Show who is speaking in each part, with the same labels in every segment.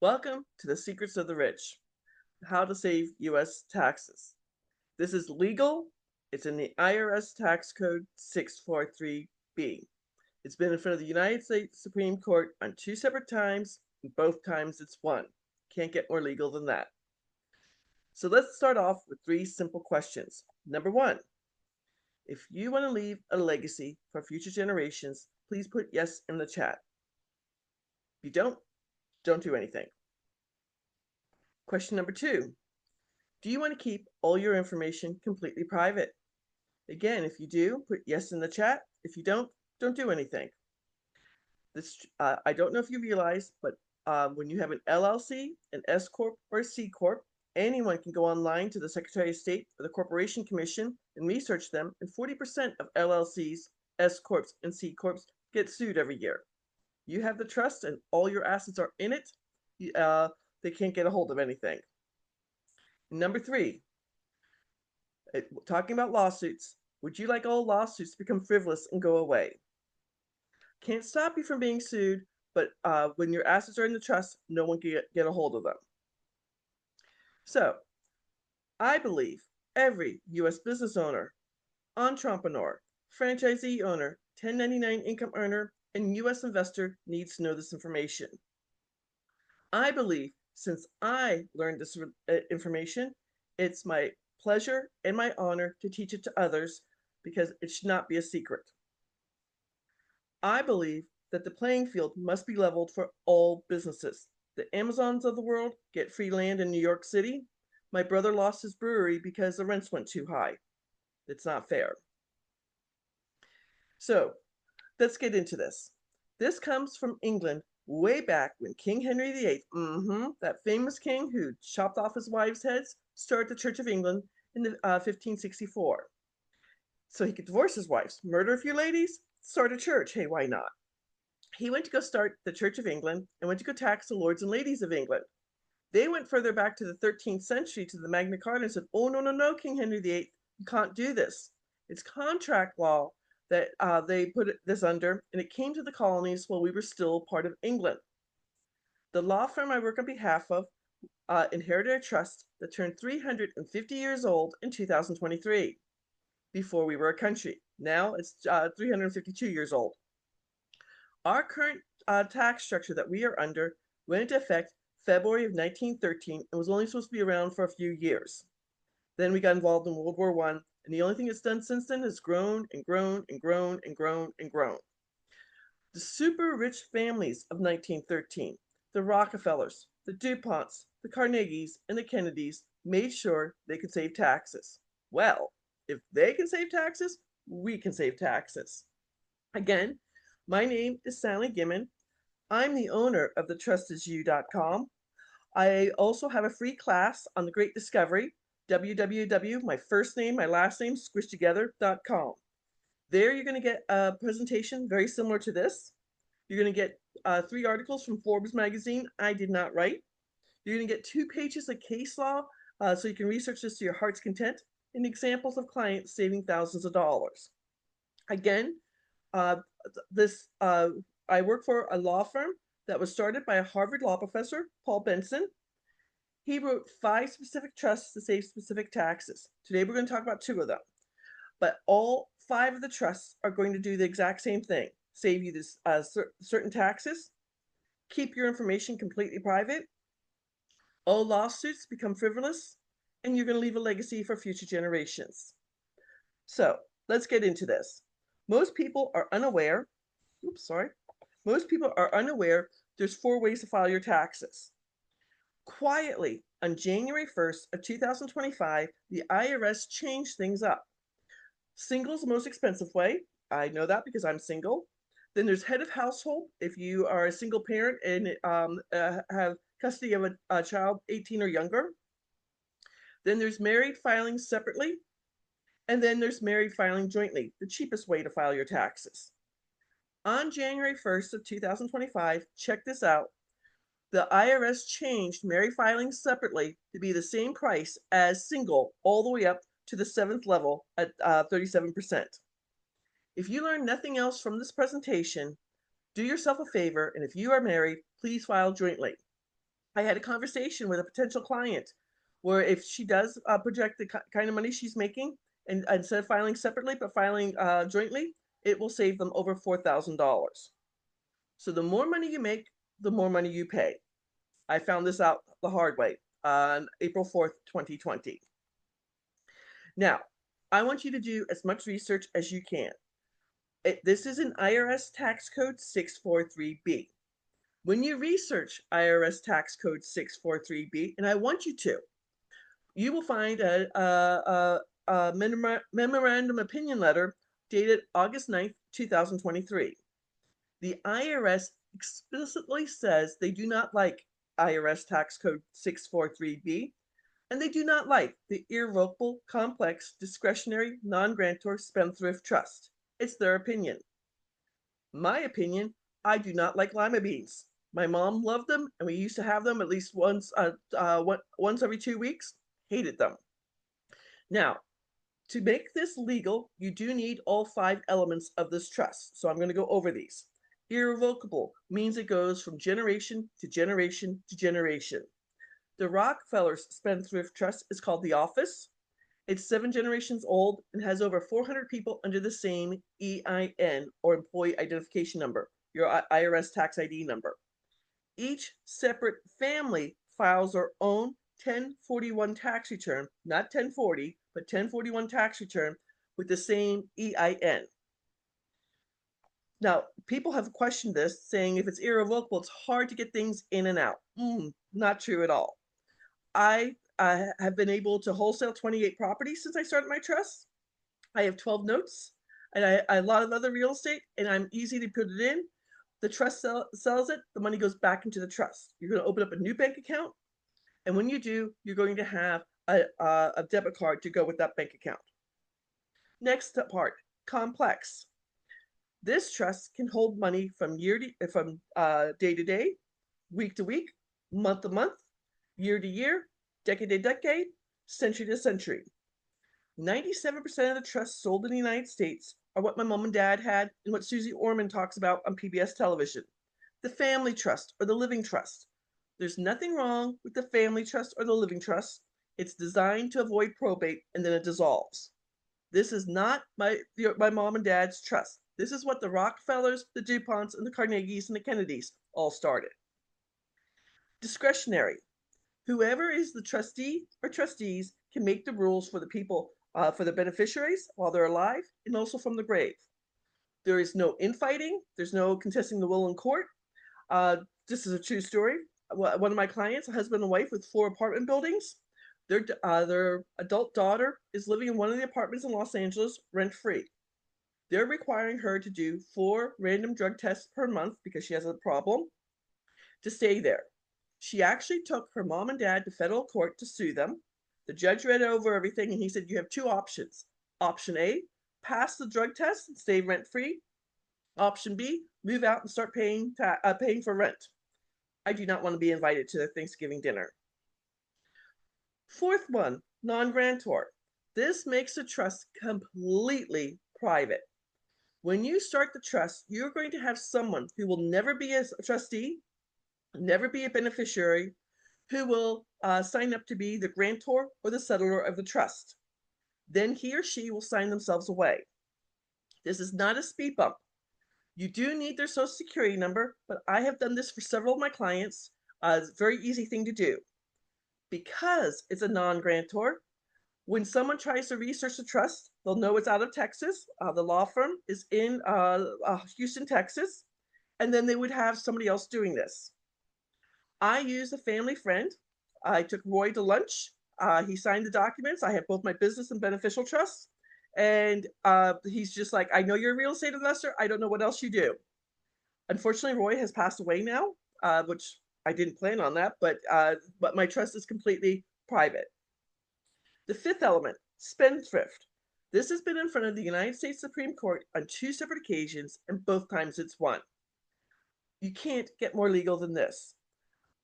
Speaker 1: Welcome to the Secrets of the Rich, How to Save U.S. Taxes. This is legal. It's in the IRS Tax Code 643B. It's been in front of the United States Supreme Court on two separate times, and both times it's won. Can't get more legal than that. So let's start off with three simple questions. Number one, if you want to leave a legacy for future generations, please put yes in the chat. If you don't do anything. Question number two, do you want to keep all your information completely private? Again, if you do, put yes in the chat. If you don't do anything. I don't know if you realize, but when you have an LLC, an S Corp, or a C Corp, anyone can go online to the Secretary of State or the Corporation Commission and research them, and 40% of LLCs, S Corps, and C Corps get sued every year. You have the trust and all your assets are in it, they can't get a hold of anything. Number three, talking about lawsuits, would you like all lawsuits to become frivolous and go away? Can't stop you from being sued, but when your assets are in the trust, no one can get a hold of them. So, I believe every U.S. business owner, entrepreneur, franchisee owner, 1099 income earner, and U.S. investor needs to know this information. I believe since I learned this information, it's my pleasure and my honor to teach it to others because it should not be a secret. I believe that the playing field must be leveled for all businesses. The Amazons of the world get free land in New York City. My brother lost his brewery because the rents went too high. It's not fair. So let's get into this. This comes from England way back when King Henry VIII, that famous king who chopped off his wives' heads, started the Church of England in 1564. So he could divorce his wives, murder a few ladies, start a church. Hey, why not? He went to go start the Church of England and went to go tax the lords and ladies of England. They went further back to the 13th century to the Magna Carta and said, oh, no, no, no, King Henry VIII, you can't do this. It's contract law that they put this under, and it came to the colonies while we were still part of England. The law firm I work on behalf of inherited a trust that turned 350 years old in 2023, before we were a country. Now it's 352 years old. Our current tax structure that we are under went into effect February of 1913 and was only supposed to be around for a few years. Then we got involved in World War I, and the only thing it's done since then has grown and grown and grown and grown and grown. The super rich families of 1913, the Rockefellers, the DuPonts, the Carnegies, and the Kennedys made sure they could save taxes. Well, if they can save taxes, we can save taxes. Again, my name is Sally Gimmon. I'm the owner of thetrustisyou.com. I also have a free class on the Great Discovery, www, my first name, my last name, squishedtogether.com. There you're going to get a presentation very similar to this. You're going to get 3 articles from Forbes magazine I did not write. You're going to get 2 pages of case law so you can research this to your heart's content and examples of clients saving thousands of dollars. Again, I work for a law firm that was started by a Harvard law professor, Paul Benson. He wrote 5 specific trusts to save specific taxes. Today we're going to talk about 2 of them. But all 5 of the trusts are going to do the exact same thing. Save you this certain taxes, keep your information completely private, all lawsuits become frivolous, and you're going to leave a legacy for future generations. So let's get into this. Most people are unaware there's 4 ways to file your taxes. Quietly, on January 1st of 2025, the IRS changed things up. Single's the most expensive way. I know that because I'm single. Then there's head of household. If you are a single parent and have custody of a child 18 or younger. Then there's married filing separately. And then there's married filing jointly, the cheapest way to file your taxes. On January 1st of 2025, check this out, the IRS changed married filing separately to be the same price as single all the way up to the 7th level at 37%. If you learn nothing else from this presentation, do yourself a favor, and if you are married, please file jointly. I had a conversation with a potential client where if she does project the kind of money she's making, and instead of filing separately but filing jointly, it will save them over $4,000. So the more money you make, the more money you pay. I found this out the hard way on April 4th, 2020. Now, I want you to do as much research as you can. This is an IRS Tax Code 643B. When you research IRS Tax Code 643B, and I want you to, you will find a memorandum opinion letter dated August 9th, 2023. The IRS explicitly says they do not like IRS Tax Code 643B, and they do not like the Irrevocable, Complex, Discretionary, Non-Grantor, Spendthrift Trust. It's their opinion. My opinion, I do not like lima beans. My mom loved them, and we used to have them at least once every 2 weeks. Hated them. Now, to make this legal, you do need all 5 elements of this trust. So I'm going to go over these. Irrevocable means it goes from generation to generation to generation. The Rockefellers Spendthrift Trust is called the Office. It's 7 generations old and has over 400 people under the same EIN, or Employee Identification Number, your IRS tax ID number. Each separate family files their own 1041 tax return, not 1040, but 1041 tax return with the same EIN. Now, people have questioned this, saying if it's irrevocable, it's hard to get things in and out. Not true at all. I have been able to wholesale 28 properties since I started my trust. I have 12 notes and a lot of other real estate, and I'm easy to put it in. The trust sells it, the money goes back into the trust. You're going to open up a new bank account, and when you do, you're going to have a debit card to go with that bank account. Next part, complex. This trust can hold money from day to day, week to week, month to month, year to year, decade to decade, century to century. 97% of the trusts sold in the United States are what my mom and dad had and what Susie Orman talks about on PBS television. The family trust or the living trust. There's nothing wrong with the family trust or the living trust. It's designed to avoid probate and then it dissolves. This is not my mom and dad's trust. This is what the Rockefellers, the DuPonts, and the Carnegies and the Kennedys all started. Discretionary. Whoever is the trustee or trustees can make the rules for the people, for the beneficiaries while they're alive, and also from the grave. There is no infighting. There's no contesting the will in court. This is a true story. One of my clients, a husband and wife with 4 apartment buildings, their adult daughter is living in one of the apartments in Los Angeles rent-free. They're requiring her to do 4 random drug tests per month because she has a problem to stay there. She actually took her mom and dad to federal court to sue them. The judge read over everything and he said, you have 2 options. Option A, pass the drug test and stay rent-free. Option B, move out and start paying for rent. I do not want to be invited to their Thanksgiving dinner. 4th one, non-grantor. This makes the trust completely private. When you start the trust, you're going to have someone who will never be a trustee, never be a beneficiary, who will sign up to be the grantor or the settlor of the trust. Then he or she will sign themselves away. This is not a speed bump. You do need their social security number, but I have done this for several of my clients. It's a very easy thing to do. Because it's a non-grantor, when someone tries to research the trust, they'll know it's out of Texas. The law firm is in Houston, Texas, and then they would have somebody else doing this. I used a family friend. I took Roy to lunch. He signed the documents. I have both my business and beneficial trusts. And he's just like, I know you're a real estate investor. I don't know what else you do. Unfortunately, Roy has passed away now, which I didn't plan on that, but my trust is completely private. The 5th element, spendthrift. This has been in front of the United States Supreme Court on 2 separate occasions, and both times it's won. You can't get more legal than this.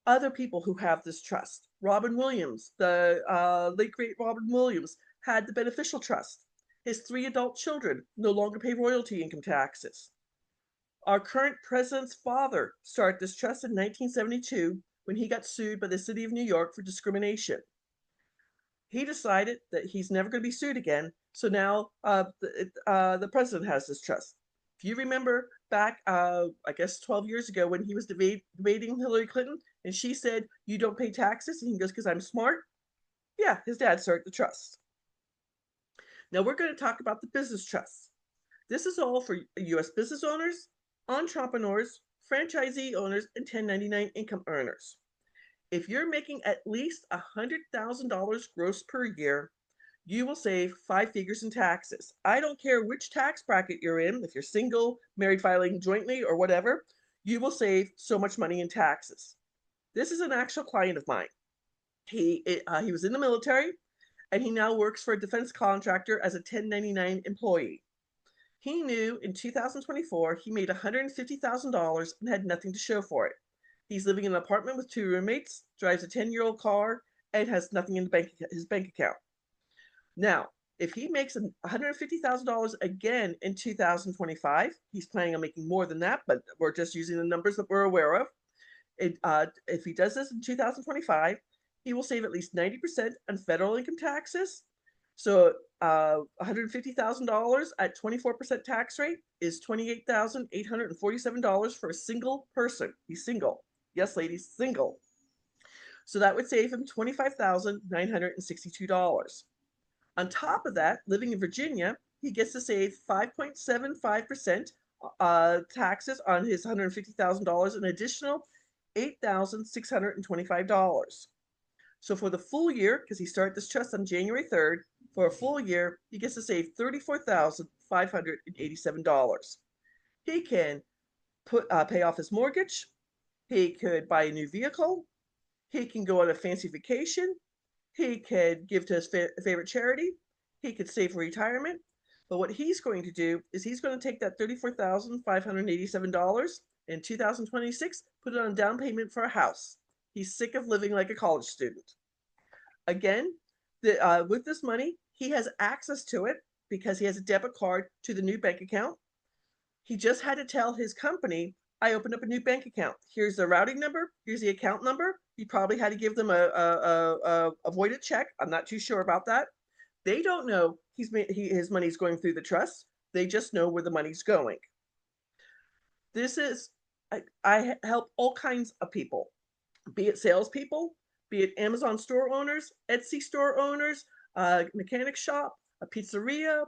Speaker 1: Other people who have this trust, Robin Williams, the late great Robin Williams, had the beneficial trust. His 3 adult children no longer pay royalty income taxes. Our current president's father started this trust in 1972 when he got sued by the city of New York for discrimination. He decided that he's never going to be sued again. So now the president has this trust. If you remember back, I guess 12 years ago when he was debating Hillary Clinton and she said, "You don't pay taxes," and he goes, "Because I'm smart." Yeah, his dad started the trust. Now we're going to talk about the business trusts. This is all for U.S. business owners, entrepreneurs, franchisee owners, and 1099 income earners. If you're making at least $100,000 gross per year, you will save 5 figures in taxes. I don't care which tax bracket you're in, if you're single, married filing jointly, or whatever, you will save so much money in taxes. This is an actual client of mine. He was in the military, and he now works for a defense contractor as a 1099 employee. He knew in 2024 he made $150,000 and had nothing to show for it. He's living in an apartment with 2 roommates, drives a 10-year-old car, and has nothing in his bank account. Now, if he makes $150,000 again in 2025, he's planning on making more than that, but we're just using the numbers that we're aware of. If he does this in 2025, he will save at least 90% on federal income taxes. So $150,000 at 24% tax rate is $28,847 for a single person. He's single. Yes, ladies, single. So that would save him $25,962. On top of that, living in Virginia, he gets to save 5.75% taxes on his $150,000, an additional $8,625. So for the full year, because he started this trust on January 3rd, for a full year, he gets to save $34,587. He can pay off his mortgage. He could buy a new vehicle. He can go on a fancy vacation. He could give to his favorite charity. He could save for retirement. But what he's going to do is he's going to take that $34,587 in 2026, put it on down payment for a house. He's sick of living like a college student. Again, with this money, he has access to it because he has a debit card to the new bank account. He just had to tell his company, "I opened up a new bank account. Here's the routing number. Here's the account number." He probably had to give them a voided check. I'm not too sure about that. They don't know his money's going through the trust. They just know where the money's going. This is, I help all kinds of people, be it salespeople, be it Amazon store owners, Etsy store owners, mechanic shop, a pizzeria,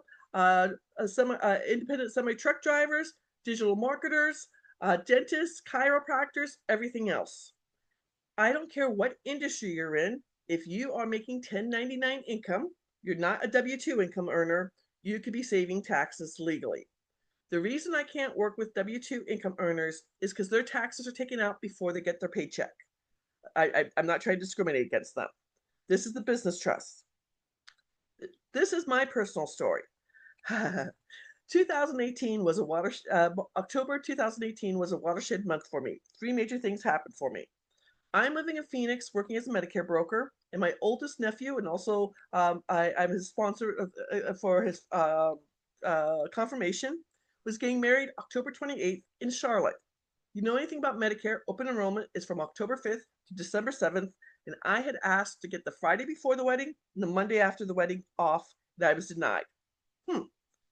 Speaker 1: independent semi-truck drivers, digital marketers, dentists, chiropractors, everything else. I don't care what industry you're in. If you are making 1099 income, you're not a W-2 income earner, you could be saving taxes legally. The reason I can't work with W-2 income earners is because their taxes are taken out before they get their paycheck. I'm not trying to discriminate against them. This is the business trust. This is my personal story. 2018 was a October 2018 was a watershed month for me. 3 major things happened for me. I'm living in Phoenix, working as a Medicare broker, and my oldest nephew, and also I'm his sponsor for his confirmation, was getting married October 28th in Charlotte. You know anything about Medicare? Open enrollment is from October 5th to December 7th, and I had asked to get the Friday before the wedding and the Monday after the wedding off, that I was denied.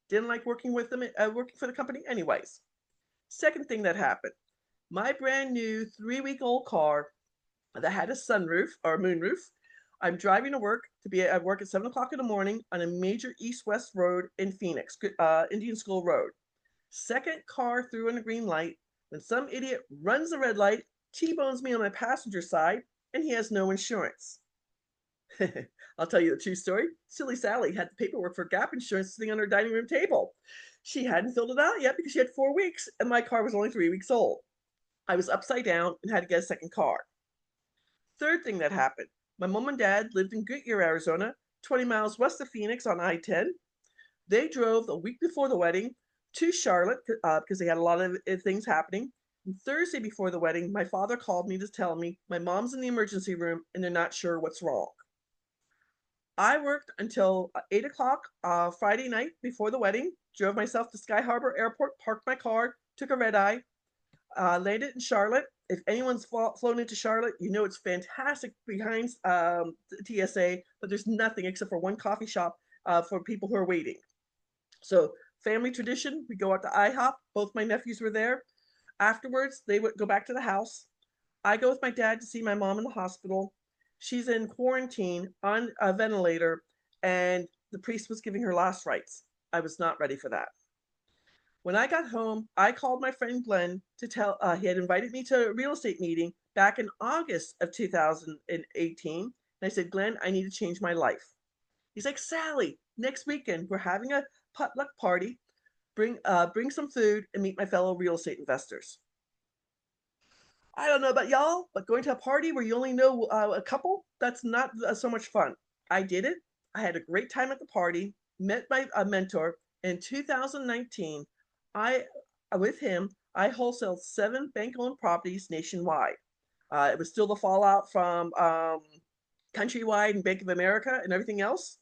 Speaker 1: Didn't like working with them, working for the company anyways. Second thing that happened, my brand new 3-week-old car that had a sunroof or moonroof. I'm driving to work to be at work at 7 o'clock in the morning on a major east-west road in Phoenix, Indian School Road. Second car through on a green light when some idiot runs the red light, T-bones me on my passenger side, and he has no insurance. I'll tell you the true story. Silly Sally had the paperwork for gap insurance sitting on her dining room table. She hadn't filled it out yet because she had 4 weeks, and my car was only 3 weeks old. I was upside down and had to get a second car. Third thing that happened, my mom and dad lived in Goodyear, Arizona, 20 miles west of Phoenix on I-10. They drove a week before the wedding to Charlotte because they had a lot of things happening. And Thursday before the wedding, my father called me to tell me my mom's in the emergency room and they're not sure what's wrong. I worked until 8 o'clock Friday night before the wedding, drove myself to Sky Harbor Airport, parked my car, took a red eye, landed in Charlotte. If anyone's flown into Charlotte, you know it's fantastic behind TSA, but there's nothing except for one coffee shop for people who are waiting. So family tradition, we go out to IHOP. Both my nephews were there. Afterwards, they would go back to the house. I go with my dad to see my mom in the hospital. She's in quarantine on a ventilator, and the priest was giving her last rites. I was not ready for that. When I got home, I called my friend Glenn to tell he had invited me to a real estate meeting back in August of 2018. And I said, Glenn, I need to change my life. He's like, Sally, next weekend we're having a potluck party. Bring some food and meet my fellow real estate investors. I don't know about y'all, but going to a party where you only know a couple, that's not so much fun. I did it. I had a great time at the party, met my mentor. In 2019, with him, I wholesaled 7 bank-owned properties nationwide. It was still the fallout from Countrywide and Bank of America and everything else.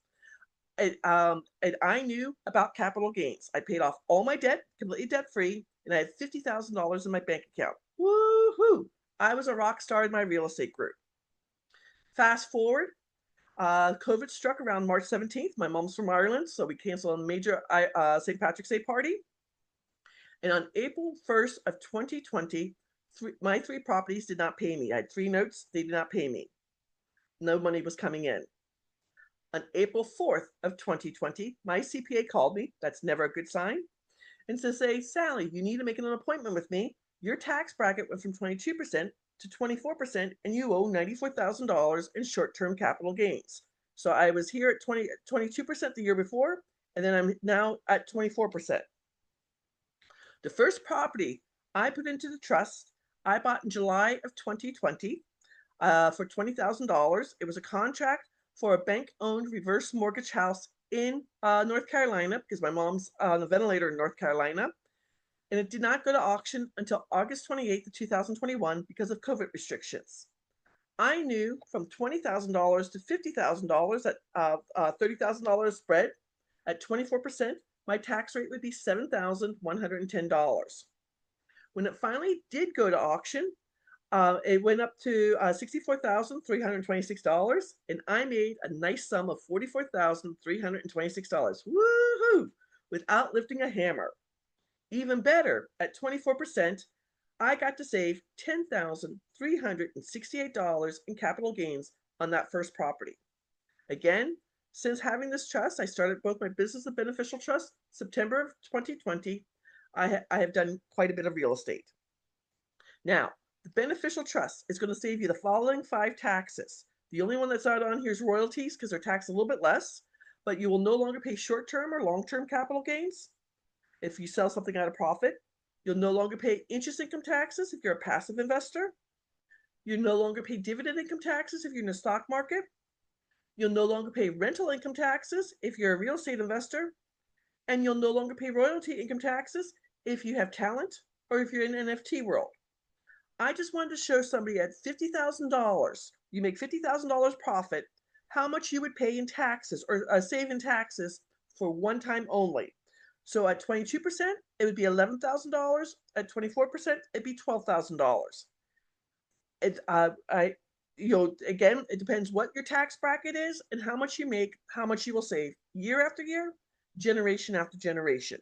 Speaker 1: And I knew about capital gains. I paid off all my debt, completely debt-free, and I had $50,000 in my bank account. Woohoo! I was a rock star in my real estate group. Fast forward, COVID struck around March 17th. My mom's from Ireland, so we canceled a major St. Patrick's Day party. And on April 1st of 2020, my 3 properties did not pay me. I had 3 notes. They did not pay me. No money was coming in. On April 4th of 2020, my CPA called me. That's never a good sign. And to say, Sally, you need to make an appointment with me. Your tax bracket went from 22% to 24%, and you owe $94,000 in short-term capital gains. So I was here at 22% the year before, and then I'm now at 24%. The first property I put into the trust, I bought in July of 2020 for $20,000. It was a contract for a bank-owned reverse mortgage house in North Carolina, because my mom's on a ventilator in North Carolina. And it did not go to auction until August 28th of 2021 because of COVID restrictions. I knew from $20,000 to $50,000 at $30,000 spread at 24%, my tax rate would be $7,110. When it finally did go to auction, it went up to $64,326, and I made a nice sum of $44,326. Woohoo! Without lifting a hammer. Even better, at 24%, I got to save $10,368 in capital gains on that first property. Again, since having this trust, I started both my business and beneficial trust September of 2020. I have done quite a bit of real estate. Now, the beneficial trust is going to save you the following 5 taxes. The only one that's not on here is royalties because they're taxed a little bit less, but you will no longer pay short-term or long-term capital gains. If you sell something at a profit, you'll no longer pay interest income taxes if you're a passive investor. You'll no longer pay dividend income taxes if you're in the stock market. You'll no longer pay rental income taxes if you're a real estate investor. And you'll no longer pay royalty income taxes if you have talent or if you're in NFT world. I just wanted to show somebody at $50,000, you make $50,000 profit, how much you would pay in taxes or save in taxes for one time only. So at 22%, it would be $11,000. At 24%, it'd be $12,000. Again, it depends what your tax bracket is and how much you make, how much you will save year after year, generation after generation.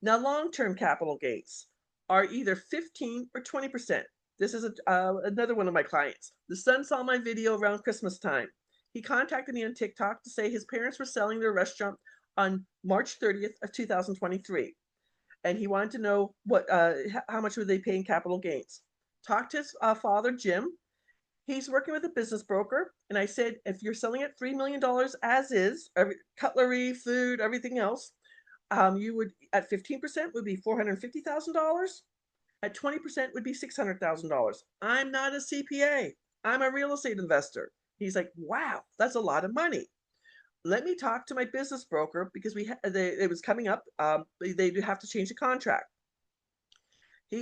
Speaker 1: Now, long-term capital gains are either 15 or 20%. This is another one of my clients. The son saw my video around Christmas time. He contacted me on TikTok to say his parents were selling their restaurant on March 30th of 2023. And he wanted to know how much would they pay in capital gains. Talked to his father, Jim. He's working with a business broker. And I said, if you're selling at $3 million as is, cutlery, food, everything else, you would, at 15% would be $450,000. At 20% would be $600,000. I'm not a CPA. I'm a real estate investor. He's like, wow, that's a lot of money. Let me talk to my business broker because it was coming up. They have to change the contract.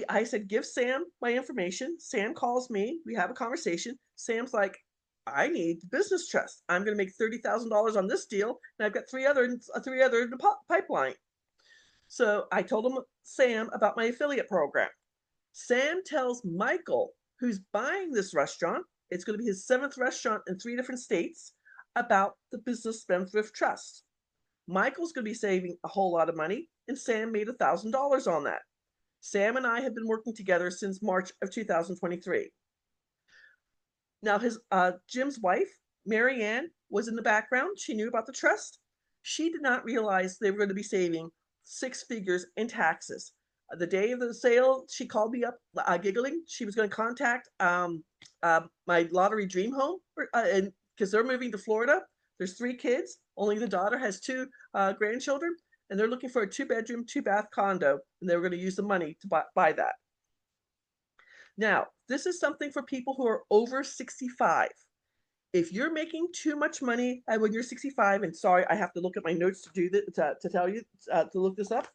Speaker 1: I said, give Sam my information. Sam calls me. We have a conversation. Sam's like, I need the business trust. I'm going to make $30,000 on this deal, and I've got three other in the pipeline. So I told Sam about my affiliate program. Sam tells Michael, who's buying this restaurant, it's going to be his 7th restaurant in 3 different states, about the Business Spendthrift Trust. Michael's going to be saving a whole lot of money, and Sam made $1,000 on that. Sam and I have been working together since March of 2023. Now, Jim's wife, Marianne, was in the background. She knew about the trust. She did not realize they were going to be saving 6 figures in taxes. The day of the sale, she called me up, giggling. She was going to contact my lottery dream home, and because they're moving to Florida. There's 3 kids. Only the daughter has 2 grandchildren, and they're looking for a 2-bedroom, 2-bath condo, and they were going to use the money to buy that. Now, this is something for people who are over 65. If you're making too much money when you're 65, and sorry, I have to look at my notes to do this, to tell you to look this up.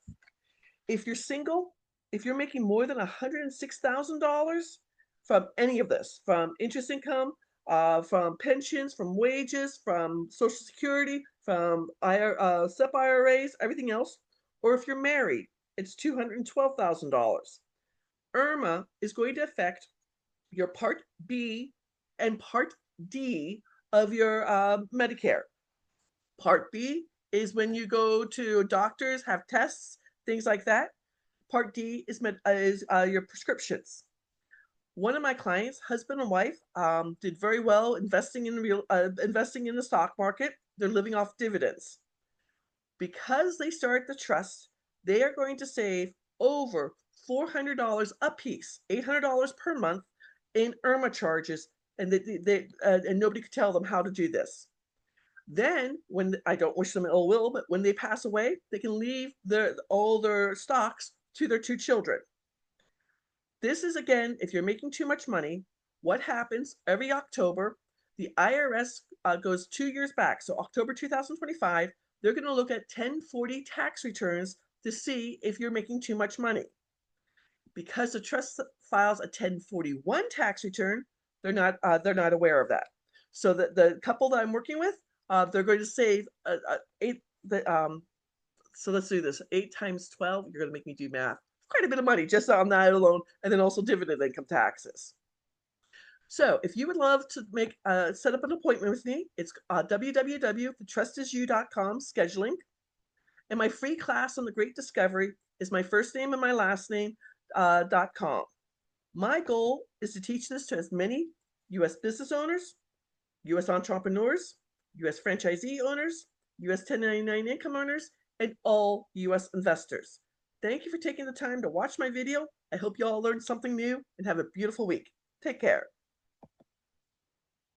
Speaker 1: If you're single, if you're making more than $106,000 from any of this, from interest income, from pensions, from wages, from Social Security, from SEP IRAs, everything else, or if you're married, it's $212,000. IRMA is going to affect your Part B and Part D of your Medicare. Part B is when you go to doctors, have tests, things like that. Part D is your prescriptions. One of my clients, husband and wife, did very well investing in the stock market. They're living off dividends. Because they started the trust, they are going to save over $400 a piece, $800 per month in IRMA charges, and and nobody could tell them how to do this. Then, when I don't wish them ill will, but when they pass away, they can leave all their stocks to their 2 children. This is, again, if you're making too much money, what happens every October, the IRS goes 2 years back. So October 2025, they're going to look at 1040 tax returns to see if you're making too much money. Because the trust files a 1041 tax return, they're not aware of that. So the couple that I'm working with, they're going to save so let's do this. 8 times 12, you're going to make me do math. Quite a bit of money just on that alone, and then also dividend income taxes. So if you would love to set up an appointment with me, it's www.thetrustisyou.com scheduling. And my free class on the Great Discovery is my first name and my last name .com. My goal is to teach this to as many U.S. business owners, U.S. entrepreneurs, U.S. franchisee owners, U.S. 1099 income earners, and all U.S. investors. Thank you for taking the time to watch my video. I hope you all learned something new and have a beautiful week. Take care.